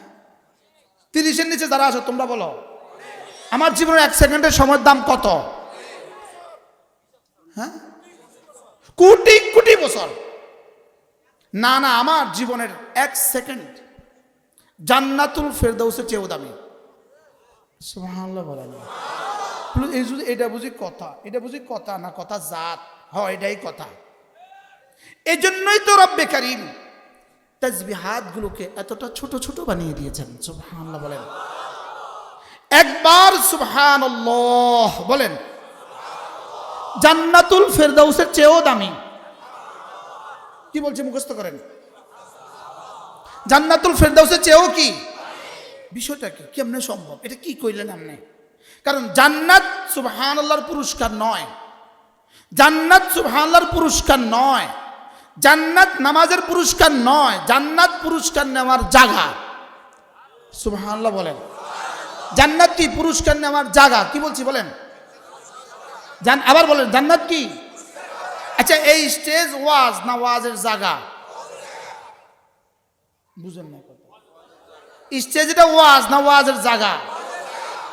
30-এর নিচে যারা আছো তোমরা বলো। আমার জীবনের 1 সেকেন্ডের সময়ের দাম কত? হ্যাঁ, কোটি কোটি বছর। না না, আমার জীবনের 1 সেকেন্ড জান্নাতুল ফেরদাউসের চেয়েও দামি। সুবহানাল্লাহ বলেন। এটা বুঝি কথা? এটা বুঝি কথা না কথা জাত? হয়, এটাই কথা। এই জন্যই তো রব্বে কারীম তাসবিহাত গুলোকে এতটা ছোট ছোট বানিয়ে দিয়েছেন। সুবহানাল্লাহ বলেন। একবার সুবহানাল্লাহ বলেন। জান্নাতুল ফেরদাউসের চেয়েও দামি। কি বলছে মুখস্থ করেন? জান্নাতুল ফেরদাউসের চেয়েও কি? বিষয়টা কি? কেমনে সম্ভব? এটা কি কইলেন আপনি? কারণ জান্নাত সুবহানাল্লাহর পুরস্কার নয়, জান্নাত সুবহানাল্লাহর পুরস্কার নয়, জান্নাত নামাজের পুরস্কার নয়, জান্নাত পুরস্কার নেওয়ার জায়গা। সুবহানাল্লাহ বলেন। জান্নাত কি? পুরস্কার নেওয়ার জায়গা। কি বলছি বলেন? আবার বলেন, জান্নাত কি? আচ্ছা, এই স্টেজ ওয়াজ না ওয়াজের জায়গা? বুঝেন না কথা। স্টেজ এটা ওয়াজ না ওয়াজের জায়গা?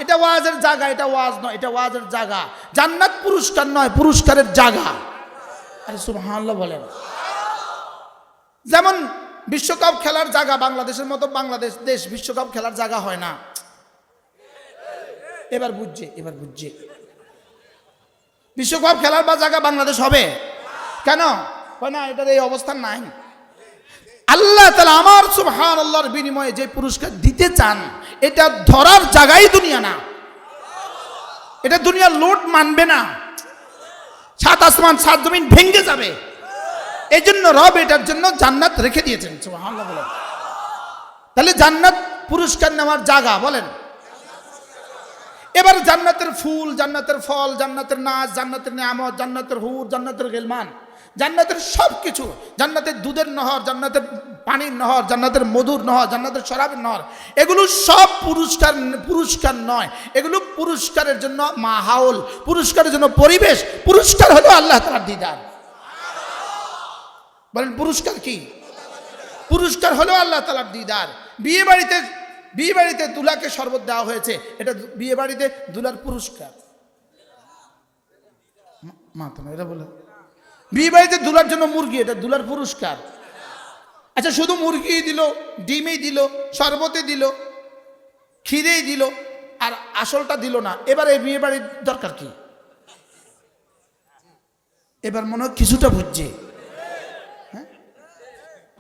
এটা ওয়াজের জায়গা, এটা ওয়াজ নয়, এটা ওয়াজের জায়গা। জান্নাত পুরস্কার নয়, পুরস্কারের জায়গা। আরে সুবহানাল্লাহ বলেন। যেমন বিশ্বকাপ খেলার জায়গা বাংলাদেশের মতো বাংলাদেশ দেশ বিশ্বকাপ খেলার জায়গা হয় না। এবার বুঝছে, এবার বুঝছে। বিশ্বকাপ খেলার বা জায়গা বাংলাদেশ হবে কেন? হয় না, এটার এই অবস্থান নাই। আল্লাহ তাআলা আমার সুবহানাল্লাহর বিনিময়ে যে পুরস্কার দিতে চান, এটা ধরার জায়গাই দুনিয়া না। এটা দুনিয়ার লোট মানবে না। 7 আসমান 7 জমিন ভেঙে যাবে। এই জন্য রব এটার জন্য জান্নাত রেখে দিয়েছেন। সুবহানাল্লাহ বলেন। তাহলে জান্নাত পুরস্কার নেওয়ার জায়গা বলেন। এবার জান্নাতের ফুল, জান্নাতের ফল, জান্নাতের নাচ, জান্নাতের নিয়ামত, জান্নাতের হুর, জান্নাতের গিলমান, জান্নাতের সব কিছু, জান্নাতের দুধের নহর, জান্নাতের পানির নহর, জান্নাতের মধুর নহর, জান্নাতের শরাবের নহর, এগুলো সব পুরস্কার নয়। এগুলো পুরস্কারের জন্য মাহৌল, পুরস্কারের জন্য পরিবেশ। পুরস্কার হলো আল্লাহ তাআলার দিদার। বলেন পুরস্কার কি? পুরস্কার হলো আল্লাহ তাআলার দিদার। বিয়ে বাড়িতে দুলাকে শরবত দেওয়া হয়েছে, এটা বিয়ে বাড়িতে দুলার পুরস্কার। এটা বলে বিয়ে বাড়িতে দুলার জন্য মুরগি, এটা দুলার পুরস্কার। আচ্ছা, শুধু মুরগি দিল, ডিমই দিল, শরবতে দিল, ক্ষীরেই দিল, আর আসলটা দিল না। এবার এই বিয়ে বাড়ির দরকার কি? এবার মনে হয় কিছুটা বুঝছে।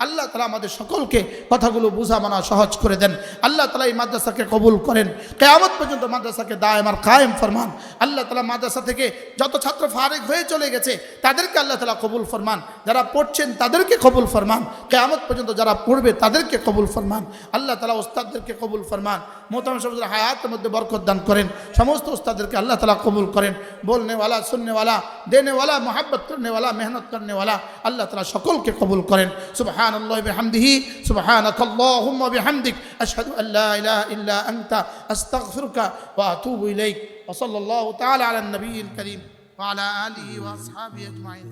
আল্লাহ তাআলা আমাদের সকলকে কথাগুলো বুঝা মানা সহজ করে দেন। আল্লাহ তাআলা এই মাদ্রাসাকে কবুল করেন, কিয়ামত পর্যন্ত মাদ্রাসাকে দায়েম আর কায়েম ফরমান। আল্লাহ তাআলা মাদ্রাসা থেকে যত ছাত্র ফারিগ হয়ে চলে গেছে তাদেরকে আল্লাহ তাআলা কবুল ফরমান, যারা পড়ছেন তাদেরকে কবুল ফরমান, কিয়ামত পর্যন্ত যারা পড়বে তাদেরকে কবুল ফরমান। আল্লাহ তাআলা উস্তাদদেরকে কবুল ফরমান, মোহতারাম সাহেবদের হায়াতের মধ্যে বরকত দান করেন। সমস্ত উস্তাদদেরকে আল্লাহ তাআলা কবুল করেন। বলনে ওয়ালা, সুননে ওয়ালা, দেনে ওয়ালা, মোহাব্বত করনে ওয়ালা, মেহনত করনে ওয়ালা আল্লাহ তাআলা সকলকে কবুল করেন। সুবহানাল্লাহি বিহামদিহি, সুবহানাকাল্লাহুম্মা বিহামদিক, আশহাদু আল্লা ইলাহা ইল্লা আনতা, আস্তাগফিরুকা ওয়া আতুবু ইলাইক। ওয়া সাল্লাল্লাহু তাআলা আলা নবিয়িল কারীম ওয়া আলা আলিহি ওয়া আসহাবিহি আজমাইন।